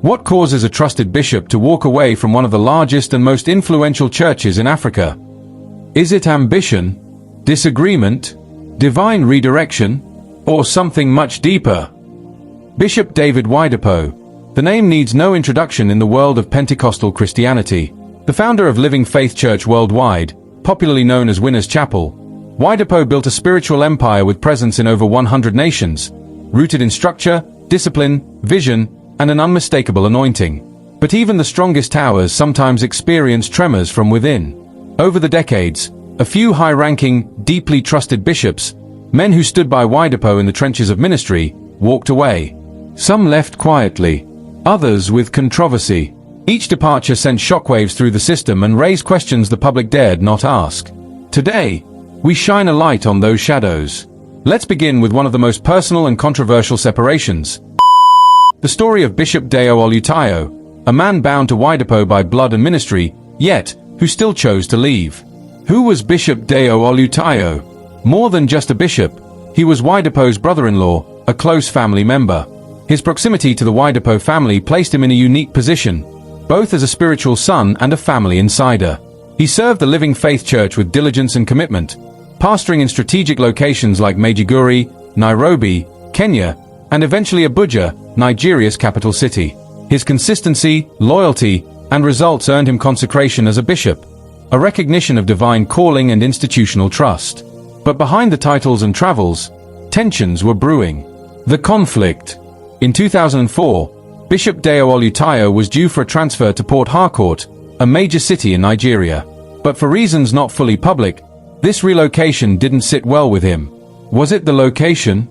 What causes a trusted bishop to walk away from one of the largest and most influential churches in Africa? Is it ambition, disagreement, divine redirection, or something much deeper? Bishop David Oyedepo. The name needs no introduction in the world of Pentecostal Christianity. The founder of Living Faith Church Worldwide, popularly known as Winners Chapel, Oyedepo built a spiritual empire with presence in over 100 nations, rooted in structure, discipline, vision, and an unmistakable anointing. But even the strongest towers sometimes experience tremors from within. Over the decades, a few high-ranking, deeply trusted bishops, men who stood by Oyedepo in the trenches of ministry, walked away. Some left quietly, others with controversy. Each departure sent shockwaves through the system and raised questions the public dared not ask. Today, we shine a light on those shadows. Let's begin with one of the most personal and controversial separations. The story of Bishop Dayo Olutayo, a man bound to Oyedepo by blood and ministry, yet who still chose to leave. Who was Bishop Dayo Olutayo? More than just a bishop, he was Oyedepo's brother-in-law, a close family member. His proximity to the Oyedepo family placed him in a unique position, both as a spiritual son and a family insider. He served the Living Faith Church with diligence and commitment, pastoring in strategic locations like Maiduguri, Nairobi, Kenya, and eventually Abuja, Nigeria's capital city. His consistency, loyalty, and results earned him consecration as a bishop, a recognition of divine calling and institutional trust. But behind the titles and travels, tensions were brewing. The conflict. In 2004, Bishop Dayo Olutayo was due for a transfer to Port Harcourt, a major city in Nigeria. But for reasons not fully public, this relocation didn't sit well with him. Was it the location?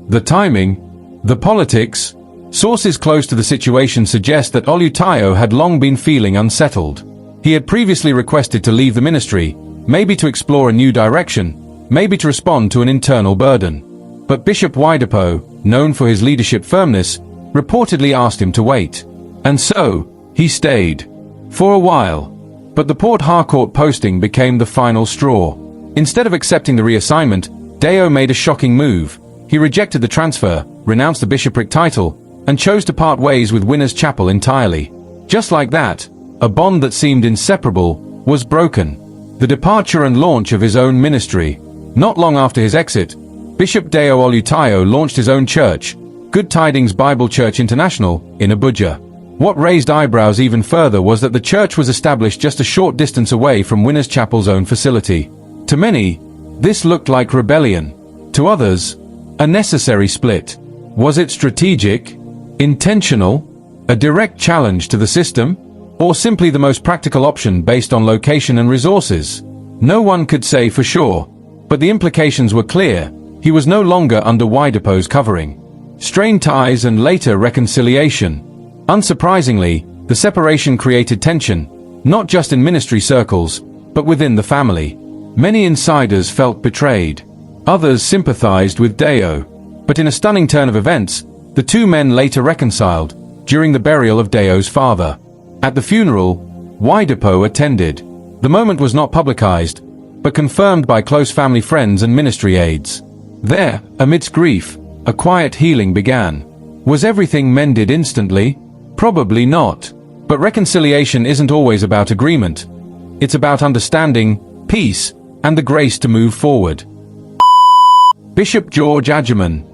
The timing? The politics? Sources close to the situation suggest that Olutayo had long been feeling unsettled. He had previously requested to leave the ministry, maybe to explore a new direction, maybe to respond to an internal burden. But Bishop Oyedepo, known for his leadership firmness, reportedly asked him to wait. And so, he stayed. For a while. But the Port Harcourt posting became the final straw. Instead of accepting the reassignment, Dayo made a shocking move. He rejected the transfer, renounced the bishopric title, and chose to part ways with Winners Chapel entirely. Just like that, a bond that seemed inseparable was broken. The departure and launch of his own ministry. Not long after his exit, Bishop Dayo Olutayo launched his own church, Good Tidings Bible Church International, in Abuja. What raised eyebrows even further was that the church was established just a short distance away from Winners Chapel's own facility. To many, this looked like rebellion. To others, a necessary split. Was it strategic? Intentional? A direct challenge to the system? Or simply the most practical option based on location and resources? No one could say for sure. But the implications were clear. He was no longer under Oyedepo's covering. Strained ties and later reconciliation. Unsurprisingly, the separation created tension, not just in ministry circles, but within the family. Many insiders felt betrayed. Others sympathized with Dayo. But in a stunning turn of events, the two men later reconciled, during the burial of Dayo's father. At the funeral, Oyedepo attended. The moment was not publicized, but confirmed by close family friends and ministry aides. There, amidst grief, a quiet healing began. Was everything mended instantly? Probably not. But reconciliation isn't always about agreement. It's about understanding, peace, and the grace to move forward. Bishop George Adjeman.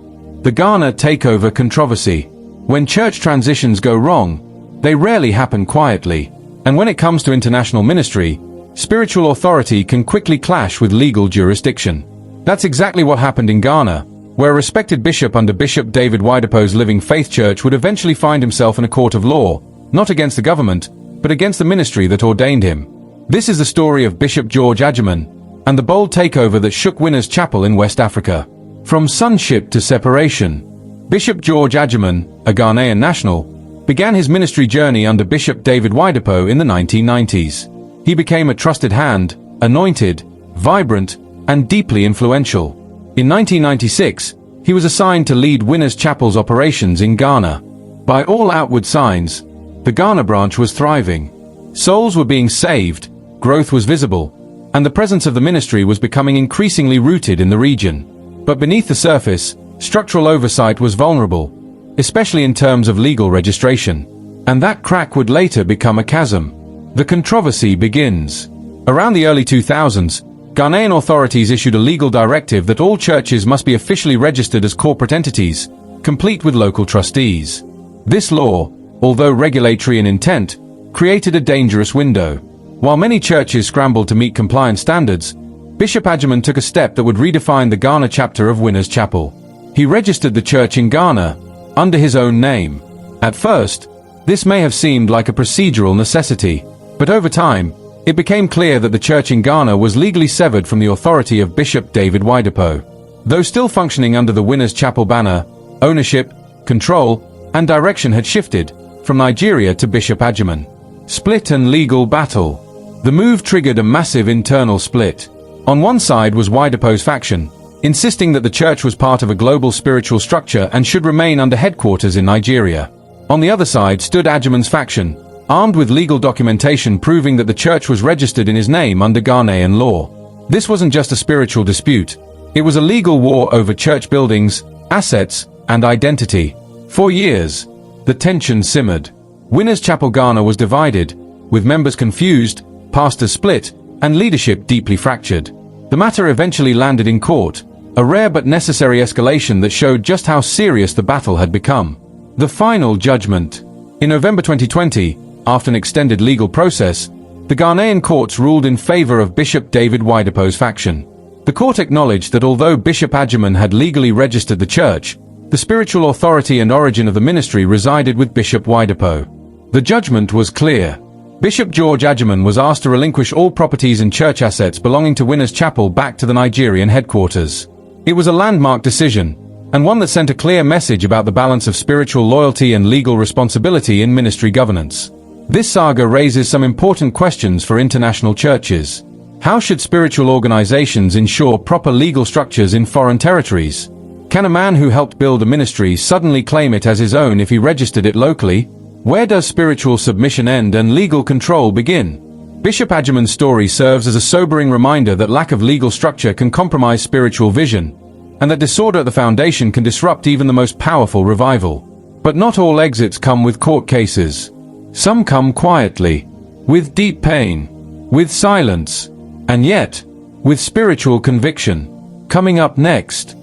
The Ghana takeover controversy. When church transitions go wrong, they rarely happen quietly. And when it comes to international ministry, spiritual authority can quickly clash with legal jurisdiction. That's exactly what happened in Ghana, where a respected bishop under Bishop David Oyedepo's Living Faith Church would eventually find himself in a court of law, not against the government, but against the ministry that ordained him. This is the story of Bishop George Adjeman, and the bold takeover that shook Winners Chapel in West Africa. From sonship to separation, Bishop George Adjeman, a Ghanaian national, began his ministry journey under Bishop David Oyedepo in the 1990s. He became a trusted hand, anointed, vibrant, and deeply influential. In 1996, he was assigned to lead Winners Chapel's operations in Ghana. By all outward signs, the Ghana branch was thriving. Souls were being saved, growth was visible, and the presence of the ministry was becoming increasingly rooted in the region. But beneath the surface, structural oversight was vulnerable, especially in terms of legal registration. And that crack would later become a chasm. The controversy begins. Around the early 2000s, Ghanaian authorities issued a legal directive that all churches must be officially registered as corporate entities, complete with local trustees. This law, although regulatory in intent, created a dangerous window. While many churches scrambled to meet compliance standards, Bishop Adjeman took a step that would redefine the Ghana chapter of Winners Chapel. He registered the church in Ghana, under his own name. At first, this may have seemed like a procedural necessity, but over time, it became clear that the church in Ghana was legally severed from the authority of Bishop David Oyedepo. Though still functioning under the Winners Chapel banner, ownership, control, and direction had shifted from Nigeria to Bishop Adjeman. Split and legal battle. The move triggered a massive internal split. On one side was Oyedepo's faction, insisting that the church was part of a global spiritual structure and should remain under headquarters in Nigeria. On the other side stood Adjeman's faction, armed with legal documentation proving that the church was registered in his name under Ghanaian law. This wasn't just a spiritual dispute. It was a legal war over church buildings, assets, and identity. For years, the tension simmered. Winners Chapel Ghana was divided, with members confused, pastors split, and leadership deeply fractured. The matter eventually landed in court, a rare but necessary escalation that showed just how serious the battle had become. The final judgment. In November 2020, after an extended legal process, the Ghanaian courts ruled in favor of Bishop David Oyedepo's faction. The court acknowledged that although Bishop Adjeman had legally registered the church, the spiritual authority and origin of the ministry resided with Bishop Oyedepo. The judgment was clear. Bishop George Adjeman was asked to relinquish all properties and church assets belonging to Winners Chapel back to the Nigerian headquarters. It was a landmark decision, and one that sent a clear message about the balance of spiritual loyalty and legal responsibility in ministry governance. This saga raises some important questions for international churches. How should spiritual organizations ensure proper legal structures in foreign territories? Can a man who helped build a ministry suddenly claim it as his own if he registered it locally? Where does spiritual submission end and legal control begin? Bishop Adjeman's story serves as a sobering reminder that lack of legal structure can compromise spiritual vision, and that disorder at the foundation can disrupt even the most powerful revival. But not all exits come with court cases. Some come quietly, with deep pain, with silence, and yet, with spiritual conviction. Coming up next,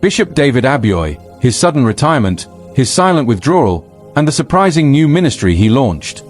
Bishop David Abioye, his sudden retirement, his silent withdrawal, and the surprising new ministry he launched.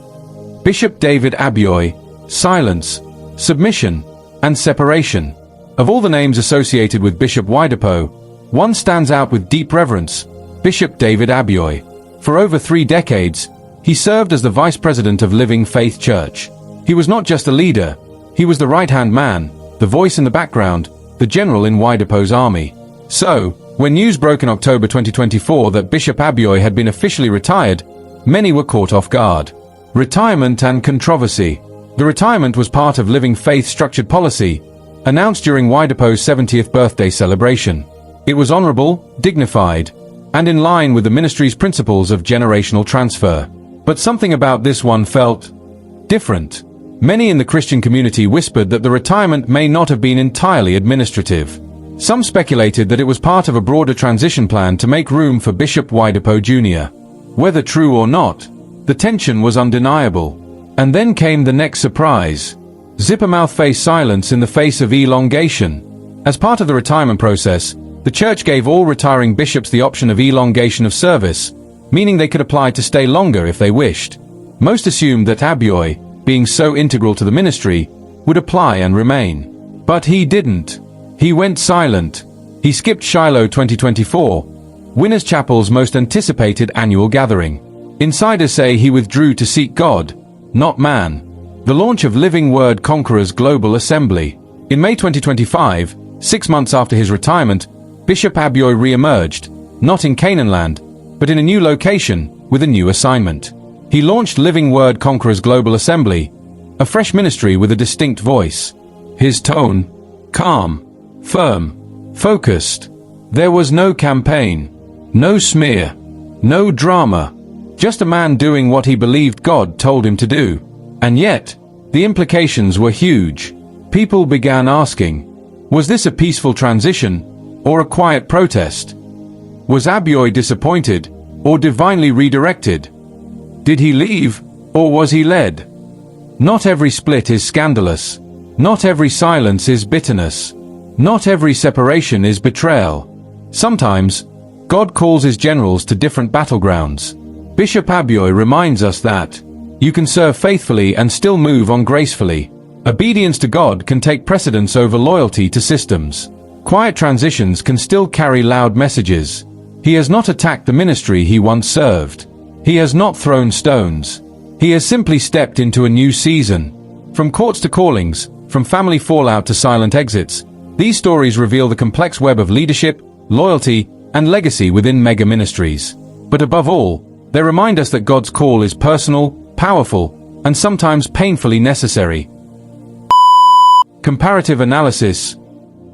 Bishop David Abioye, silence, submission, and separation. Of all the names associated with Bishop Oyedepo, one stands out with deep reverence: Bishop David Abioye. For over 3 decades, he served as the vice president of Living Faith Church. He was not just a leader, he was the right-hand man, the voice in the background, the general in Oyedepo's army. So, when news broke in October 2024 that Bishop Abioye had been officially retired, many were caught off guard. Retirement and controversy. The retirement was part of Living Faith's structured policy, announced during Oyedepo's 70th birthday celebration. It was honorable, dignified, and in line with the ministry's principles of generational transfer. But something about this one felt different. Many in the Christian community whispered that the retirement may not have been entirely administrative. Some speculated that it was part of a broader transition plan to make room for Bishop Oyedepo Jr. Whether true or not, the tension was undeniable. And then came the next surprise. Zipper-mouth-face silence in the face of elongation. As part of the retirement process, the church gave all retiring bishops the option of elongation of service, meaning they could apply to stay longer if they wished. Most assumed that Abioye, being so integral to the ministry, would apply and remain. But he didn't. He went silent. He skipped Shiloh 2024, Winners Chapel's most anticipated annual gathering. Insiders say he withdrew to seek God, not man. The launch of Word Conquerors Global Assembly. In May 2025, 6 months after his retirement, Bishop Abioye re-emerged, not in Canaan land, but in a new location, with a new assignment. He launched Word Conquerors Global Assembly, a fresh ministry with a distinct voice. His tone, calm, firm, focused. There was no campaign, no smear, no drama, just a man doing what he believed God told him to do. And yet, the implications were huge. People began asking, was this a peaceful transition, or a quiet protest? Was Abioye disappointed, or divinely redirected? Did he leave, or was he led? Not every split is scandalous. Not every silence is bitterness. Not every separation is betrayal. Sometimes, God calls his generals to different battlegrounds. Bishop Abioye reminds us that you can serve faithfully and still move on gracefully. Obedience to God can take precedence over loyalty to systems. Quiet transitions can still carry loud messages. He has not attacked the ministry he once served. He has not thrown stones. He has simply stepped into a new season. From courts to callings, from family fallout to silent exits, these stories reveal the complex web of leadership, loyalty, and legacy within mega ministries. But above all, they remind us that God's call is personal, powerful, and sometimes painfully necessary. Comparative analysis.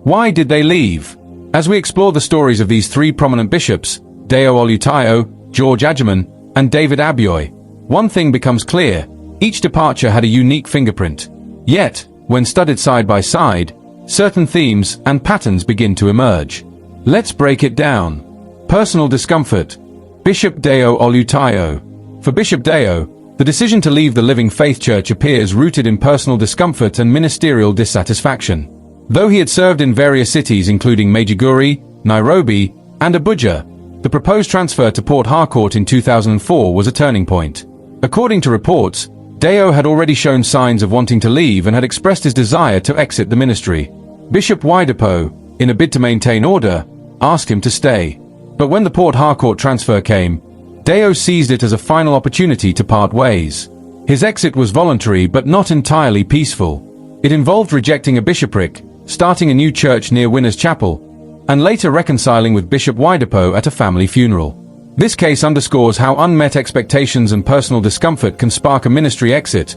Why did they leave? As we explore the stories of these three prominent bishops, Dayo Olutayo, George Adjeman, and David Abioye, one thing becomes clear: each departure had a unique fingerprint. Yet, when studied side by side, certain themes and patterns begin to emerge. Let's break it down. Personal discomfort. Bishop Dayo Olutayo. For Bishop Dayo, the decision to leave the Living Faith Church appears rooted in personal discomfort and ministerial dissatisfaction. Though he had served in various cities including Maiduguri, Nairobi, and Abuja, the proposed transfer to Port Harcourt in 2004 was a turning point. According to reports, Dayo had already shown signs of wanting to leave and had expressed his desire to exit the ministry. Bishop Oyedepo, in a bid to maintain order, asked him to stay. But when the Port Harcourt transfer came, Dayo seized it as a final opportunity to part ways. His exit was voluntary but not entirely peaceful. It involved rejecting a bishopric, starting a new church near Winners Chapel, and later reconciling with Bishop Oyedepo at a family funeral. This case underscores how unmet expectations and personal discomfort can spark a ministry exit,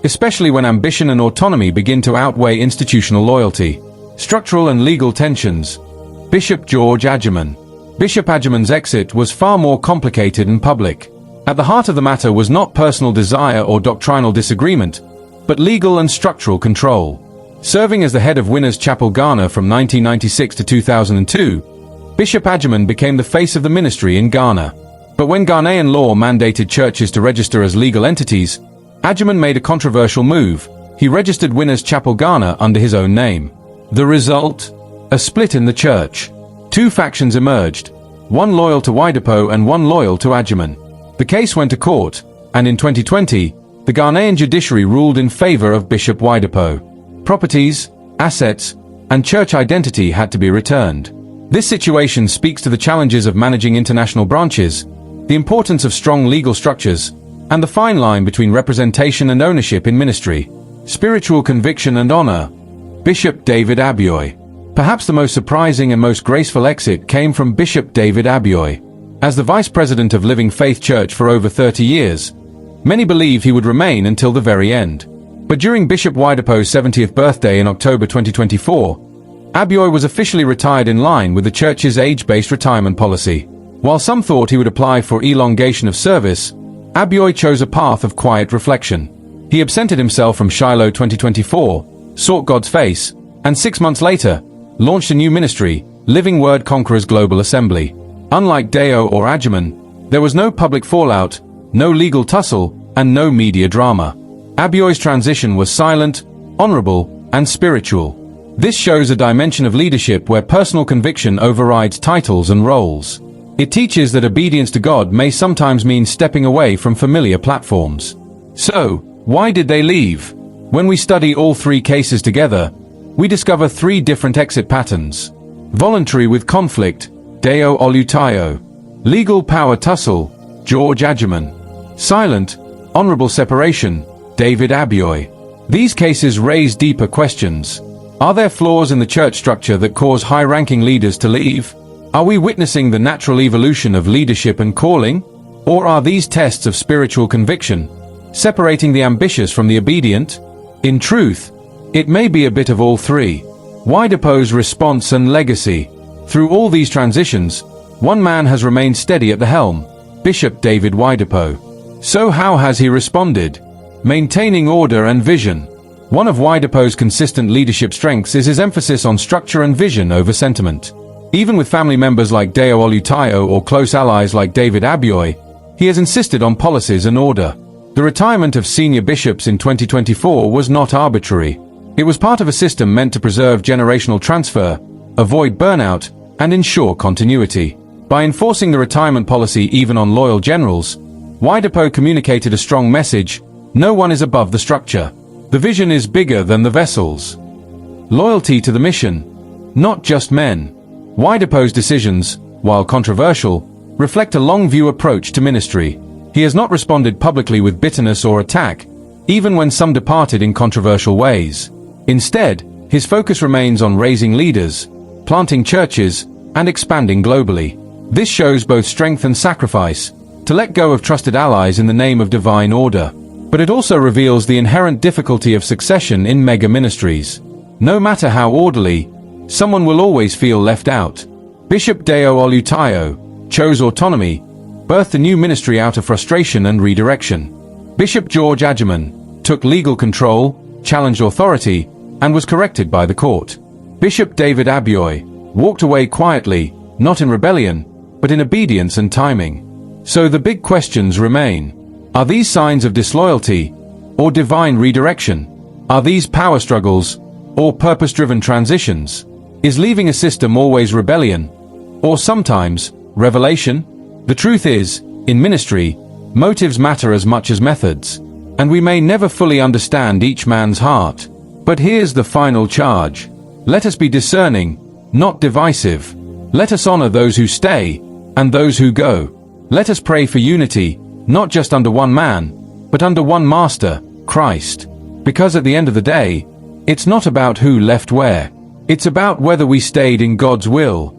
especially when ambition and autonomy begin to outweigh institutional loyalty. Structural and legal tensions. Bishop George Adjeman. Bishop Adjeman's exit was far more complicated and public. At the heart of the matter was not personal desire or doctrinal disagreement, but legal and structural control. Serving as the head of Winners Chapel, Ghana from 1996 to 2002, Bishop Adjeman became the face of the ministry in Ghana. But when Ghanaian law mandated churches to register as legal entities, Adjeman made a controversial move. He registered Winners Chapel, Ghana under his own name. The result? A split in the church. Two factions emerged, one loyal to Oyedepo and one loyal to Adjeman. The case went to court, and in 2020, the Ghanaian judiciary ruled in favor of Bishop Oyedepo. Properties, assets, and church identity had to be returned. This situation speaks to the challenges of managing international branches, the importance of strong legal structures, and the fine line between representation and ownership in ministry. Spiritual conviction and honor. Bishop David Abioye. Perhaps the most surprising and most graceful exit came from Bishop David Abioye. As the vice president of Living Faith Church for over 30 years, many believe he would remain until the very end. But during Bishop Oyedepo's 70th birthday in October 2024, Abioye was officially retired in line with the church's age-based retirement policy. While some thought he would apply for elongation of service, Abioye chose a path of quiet reflection. He absented himself from Shiloh 2024, sought God's face, and 6 months later, launched a new ministry, Living Word Conquerors Global Assembly. Unlike Dayo or Adjeman, there was no public fallout, no legal tussle, and no media drama. Abioye's transition was silent, honorable, and spiritual. This shows a dimension of leadership where personal conviction overrides titles and roles. It teaches that obedience to God may sometimes mean stepping away from familiar platforms. So, why did they leave? When we study all three cases together, we discover three different exit patterns. Voluntary with conflict, Dayo Olutayo. Legal power tussle, George Adjeman. Silent, honorable separation, David Abioye. These cases raise deeper questions. Are there flaws in the church structure that cause high-ranking leaders to leave? Are we witnessing the natural evolution of leadership and calling? Or are these tests of spiritual conviction, separating the ambitious from the obedient? In truth, it may be a bit of all three. Oyedepo's response and legacy. Through all these transitions, one man has remained steady at the helm, Bishop David Oyedepo. So how has he responded? Maintaining order and vision. One of Oyedepo's consistent leadership strengths is his emphasis on structure and vision over sentiment. Even with family members like Dayo Olutayo or close allies like David Abioye, He has insisted on policies and order. The retirement of senior bishops in 2024 was not arbitrary. It was part of a system meant to preserve generational transfer, avoid burnout, and ensure continuity. By enforcing the retirement policy even on loyal generals, Oyedepo communicated a strong message: no one is above the structure. The vision is bigger than the vessels. Loyalty to the mission, not just men. Oyedepo's decisions, while controversial, reflect a long-view approach to ministry. He has not responded publicly with bitterness or attack, even when some departed in controversial ways. Instead, his focus remains on raising leaders, planting churches, and expanding globally. This shows both strength and sacrifice, to let go of trusted allies in the name of divine order. But it also reveals the inherent difficulty of succession in mega ministries. No matter how orderly, someone will always feel left out. Bishop Dayo Olutayo chose autonomy, birthed a new ministry out of frustration and redirection. Bishop George Adjeman took legal control, challenged authority, and was corrected by the court. Bishop David Abioye walked away quietly, not in rebellion, but in obedience and timing. So the big questions remain. Are these signs of disloyalty or divine redirection? Are these power struggles or purpose-driven transitions? Is leaving a system always rebellion, or sometimes revelation? The truth is, in ministry, motives matter as much as methods, and we may never fully understand each man's heart. But here's the final charge. Let us be discerning, not divisive. Let us honor those who stay and those who go. Let us pray for unity, not just under one man, but under one master, Christ. Because at the end of the day, it's not about who left where. It's about whether we stayed in God's will